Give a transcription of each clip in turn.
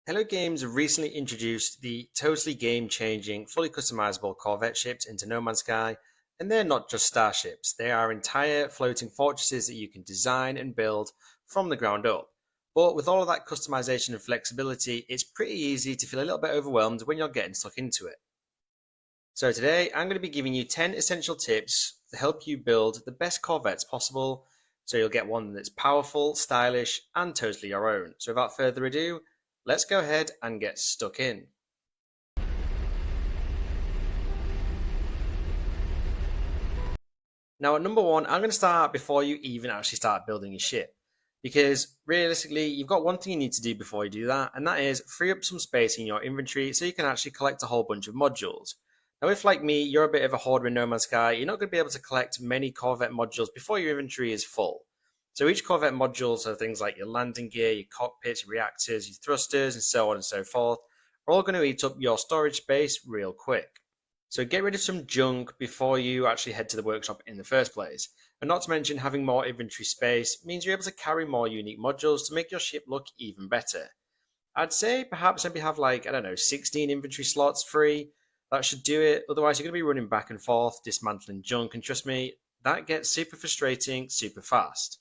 Hello Games have recently introduced the totally game-changing, fully customizable Corvette ships into No Man's Sky, and they're not just starships, they are entire floating fortresses that you can design and build from the ground up. But with all of that customization and flexibility, it's pretty easy to feel a little bit overwhelmed when you're getting stuck into it. So today, I'm going to be giving you 10 essential tips to help you build the best Corvettes possible, so you'll get one that's powerful, stylish, and totally your own. So without further ado, let's go ahead and get stuck in. Now, at number one, I'm going to start before you even actually start building your ship. Because realistically, you've got one thing you need to do before you do that, and that is free up some space in your inventory so you can actually collect a whole bunch of modules. Now, if like me, you're a bit of a hoarder in No Man's Sky, you're not going to be able to collect many Corvette modules before your inventory is full. So each Corvette module, so things like your landing gear, your cockpits, your reactors, your thrusters, and so on and so forth, are all going to eat up your storage space real quick. So get rid of some junk before you actually head to the workshop in the first place. And not to mention, having more inventory space means you're able to carry more unique modules to make your ship look even better. I'd say perhaps maybe have 16 inventory slots free. That should do it. Otherwise, you're going to be running back and forth, dismantling junk, and trust me, that gets super frustrating super fast.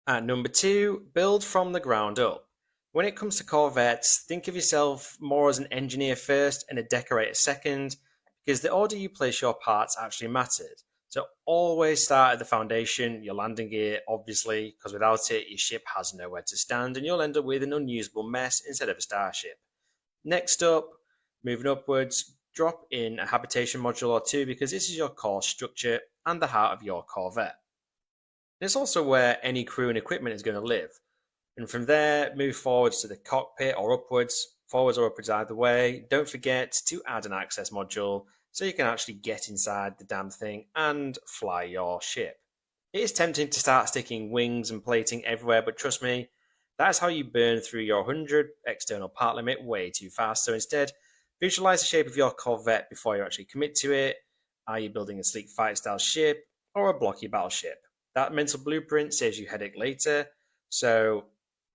At number two, build from the ground up. When it comes to Corvettes, think of yourself more as an engineer first and a decorator second, because the order you place your parts actually mattered. So always start at the foundation, your landing gear, obviously, because without it, your ship has nowhere to stand and you'll end up with an unusable mess instead of a starship. Next up, moving upwards, drop in a habitation module or two because this is your core structure and the heart of your Corvette. And it's also where any crew and equipment is going to live. And from there, move forwards to the cockpit or upwards, forwards or upwards either way. Don't forget to add an access module so you can actually get inside the damn thing and fly your ship. It is tempting to start sticking wings and plating everywhere, but trust me, that's how you burn through your 100 external part limit way too fast. So instead, visualize the shape of your Corvette before you actually commit to it. Are you building a sleek fight style ship or a blocky battleship? That mental blueprint saves you headache later. So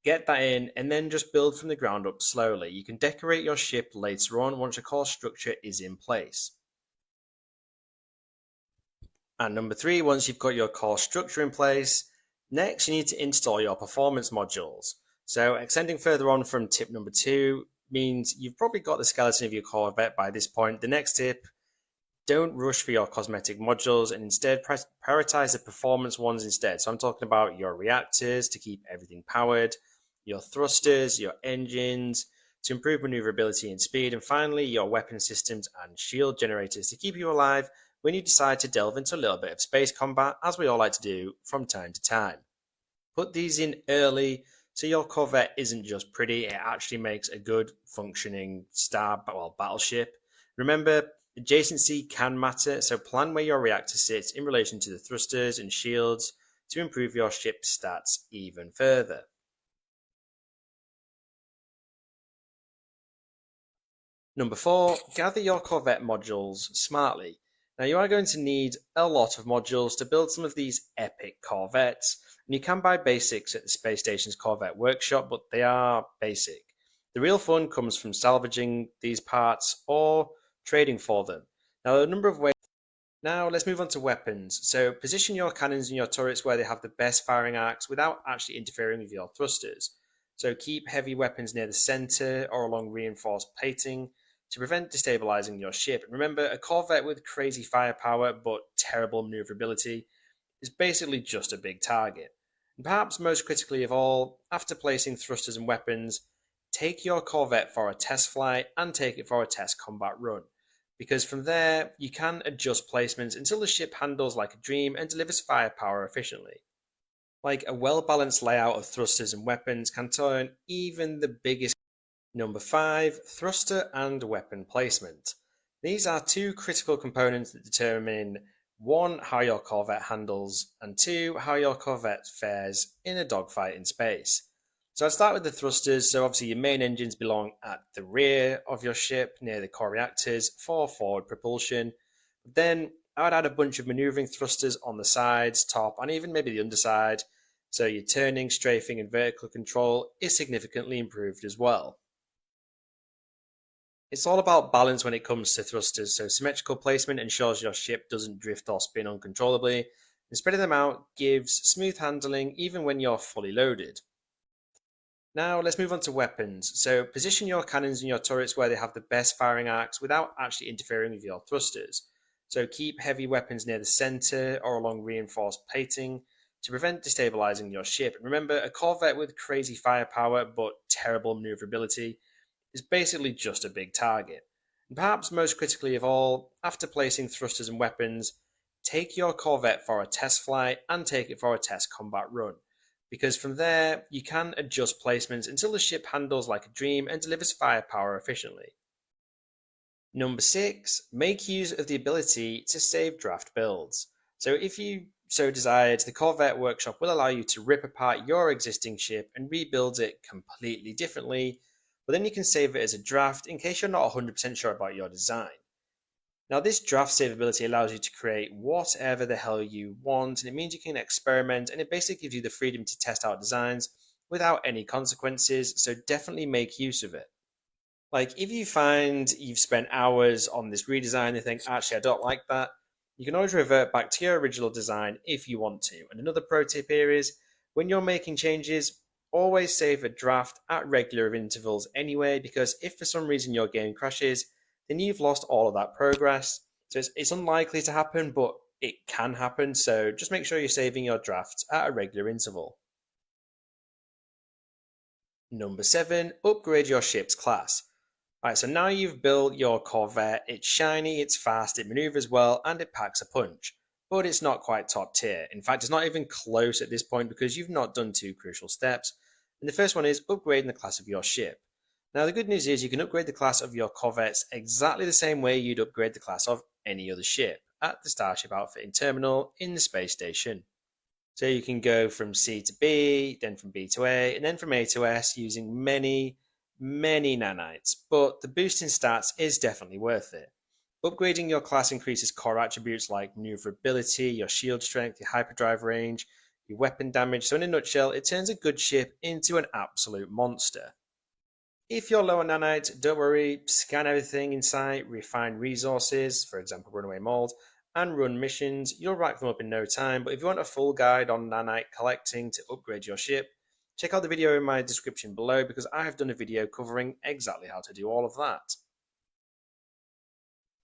get that in and then just build from the ground up slowly. You can decorate your ship later on once your core structure is in place. And number three, once you've got your core structure in place, next you need to install your performance modules. So extending further on from tip number two means you've probably got the skeleton of your Corvette by this point. The next tip, don't rush for your cosmetic modules and instead prioritize the performance ones instead. So I'm talking about your reactors to keep everything powered, your thrusters, your engines to improve maneuverability and speed, and finally your weapon systems and shield generators to keep you alive when you decide to delve into a little bit of space combat, as we all like to do from time to time. Put these in early so your Corvette isn't just pretty, it actually makes a good functioning battleship. Remember, adjacency can matter, so plan where your reactor sits in relation to the thrusters and shields to improve your ship's stats even further. Number four, gather your Corvette modules smartly. Now you are going to need a lot of modules to build some of these epic Corvettes, and you can buy basics at the Space Station's Corvette workshop, but they are basic. The real fun comes from salvaging these parts or trading for them. Now there are a number of ways. Now let's move on to weapons. So position your cannons and your turrets where they have the best firing arcs without actually interfering with your thrusters. So keep heavy weapons near the center or along reinforced plating to prevent destabilizing your ship. And remember, a Corvette with crazy firepower but terrible maneuverability is basically just a big target. And perhaps most critically of all, after placing thrusters and weapons, take your Corvette for a test flight and take it for a test combat run. Because from there, you can adjust placements until the ship handles like a dream and delivers firepower efficiently. Like a well-balanced layout of thrusters and weapons can turn even the biggest. Number five, thruster and weapon placement. These are two critical components that determine one, how your Corvette handles, and two, how your Corvette fares in a dogfight in space. So I'd start with the thrusters. So obviously your main engines belong at the rear of your ship near the core reactors for forward propulsion. Then I would add a bunch of maneuvering thrusters on the sides, top, and even maybe the underside so your turning, strafing, and vertical control is significantly improved as well. It's all about balance when it comes to thrusters, so symmetrical placement ensures your ship doesn't drift or spin uncontrollably, and spreading them out gives smooth handling even when you're fully loaded. Now let's move on to weapons. So position your cannons and your turrets where they have the best firing arcs without actually interfering with your thrusters. So keep heavy weapons near the center or along reinforced plating to prevent destabilizing your ship. And remember, a Corvette with crazy firepower but terrible maneuverability is basically just a big target. And perhaps most critically of all, after placing thrusters and weapons, take your Corvette for a test flight and take it for a test combat run, because from there you can adjust placements until the ship handles like a dream and delivers firepower efficiently. Number 6, make use of the ability to save draft builds. So if you so desired, the Corvette workshop will allow you to rip apart your existing ship and rebuild it completely differently, but then you can save it as a draft in case you're not 100% sure about your design. Now this draft save ability allows you to create whatever the hell you want, and it means you can experiment, and it basically gives you the freedom to test out designs without any consequences, so definitely make use of it. Like if you find you've spent hours on this redesign and think, actually I don't like that, you can always revert back to your original design if you want to. And another pro tip here is, when you're making changes, always save a draft at regular intervals anyway, because if for some reason your game crashes, then you've lost all of that progress. So it's unlikely to happen, but it can happen. So just make sure you're saving your drafts at a regular interval. Number 7, upgrade your ship's class. Alright, so now you've built your Corvette. It's shiny, it's fast, it maneuvers well, and it packs a punch. But it's not quite top tier. In fact, it's not even close at this point because you've not done 2 crucial steps. And the first one is upgrading the class of your ship. Now the good news is you can upgrade the class of your Corvettes exactly the same way you'd upgrade the class of any other ship at the Starship Outfitting Terminal in the space station. So you can go from C to B, then from B to A, and then from A to S using many nanites, but the boost in stats is definitely worth it. Upgrading your class increases core attributes like maneuverability, your shield strength, your hyperdrive range, your weapon damage, so in a nutshell, it turns a good ship into an absolute monster. If you're low on nanites, don't worry, scan everything in sight, refine resources, for example runaway mold, and run missions. You'll rack them up in no time, but if you want a full guide on nanite collecting to upgrade your ship, check out the video in my description below because I have done a video covering exactly how to do all of that.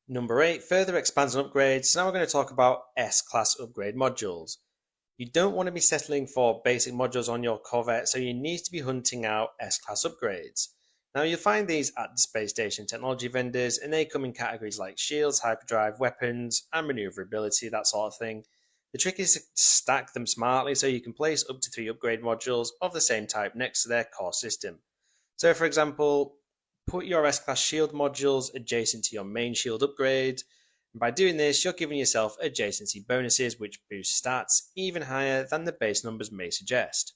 Number 8, further expands and upgrades. So now we're going to talk about S-Class upgrade modules. You don't want to be settling for basic modules on your Corvette, so you need to be hunting out S-Class upgrades. Now you'll find these at the space station technology vendors, and they come in categories like shields, hyperdrive, weapons, and maneuverability, that sort of thing. The trick is to stack them smartly so you can place up to 3 upgrade modules of the same type next to their core system. So for example, put your S-Class shield modules adjacent to your main shield upgrade. And by doing this, you're giving yourself adjacency bonuses which boost stats even higher than the base numbers may suggest.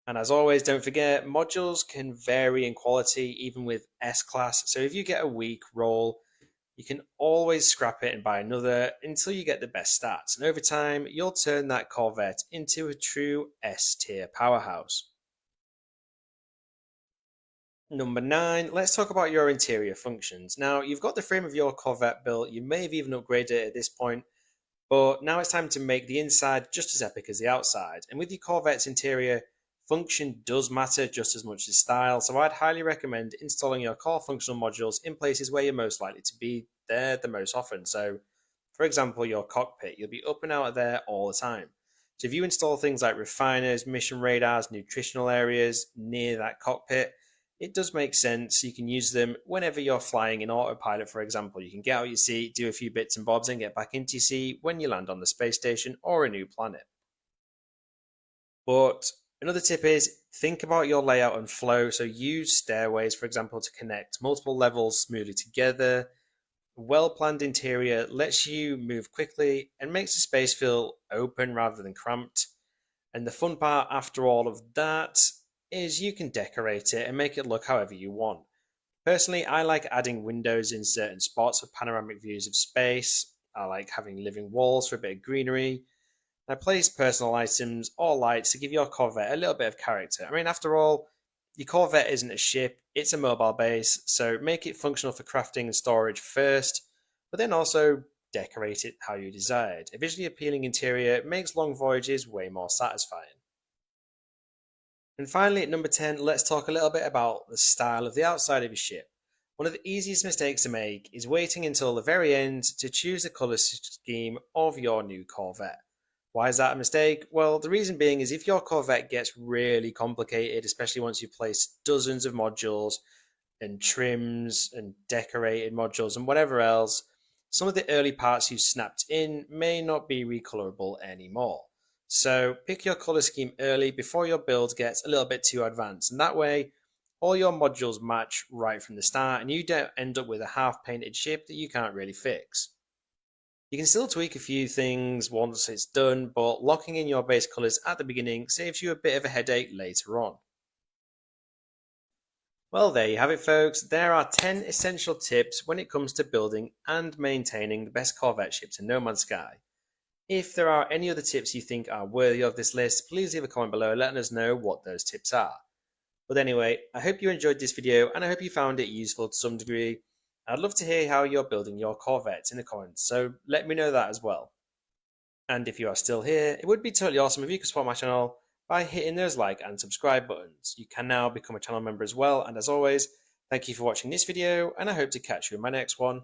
And as always, don't forget, modules can vary in quality even with S-Class, so if you get a weak roll, you can always scrap it and buy another until you get the best stats. And over time, you'll turn that Corvette into a true S-tier powerhouse. Number 9, let's talk about your interior functions. Now, you've got the frame of your Corvette built, you may have even upgraded it at this point, but now it's time to make the inside just as epic as the outside. And with your Corvette's interior, function does matter just as much as style, so I'd highly recommend installing your core functional modules in places where you're most likely to be there the most often. So, for example, your cockpit, you'll be up and out of there all the time. So if you install things like refiners, mission radars, nutritional areas near that cockpit, it does make sense. You can use them whenever you're flying in autopilot, for example. You can get out your seat, do a few bits and bobs, and get back into your seat when you land on the space station or a new planet. But another tip is think about your layout and flow. So use stairways, for example, to connect multiple levels smoothly together. A well-planned interior lets you move quickly and makes the space feel open rather than cramped. And the fun part after all of that is you can decorate it and make it look however you want. Personally, I like adding windows in certain spots for panoramic views of space. I like having living walls for a bit of greenery. Now place personal items or lights to give your Corvette a little bit of character. I mean, after all, your Corvette isn't a ship, it's a mobile base, so make it functional for crafting and storage first, but then also decorate it how you desired. A visually appealing interior makes long voyages way more satisfying. And finally, at number 10, let's talk a little bit about the style of the outside of your ship. One of the easiest mistakes to make is waiting until the very end to choose the colour scheme of your new Corvette. Why is that a mistake? Well, the reason being is if your Corvette gets really complicated, especially once you place dozens of modules and trims and decorated modules and whatever else, some of the early parts you snapped in may not be recolorable anymore. So pick your color scheme early before your build gets a little bit too advanced, and that way all your modules match right from the start and you don't end up with a half painted ship that you can't really fix. You can still tweak a few things once it's done, but locking in your base colors at the beginning saves you a bit of a headache later on. Well, there you have it, folks. There are 10 essential tips when it comes to building and maintaining the best Corvette ships in No Man's Sky. If there are any other tips you think are worthy of this list, please leave a comment below letting us know what those tips are. But anyway, I hope you enjoyed this video and I hope you found it useful to some degree. I'd love to hear how you're building your Corvettes in the comments, so let me know that as well. And if you are still here, it would be totally awesome if you could support my channel by hitting those like and subscribe buttons. You can now become a channel member as well, and as always, thank you for watching this video, and I hope to catch you in my next one.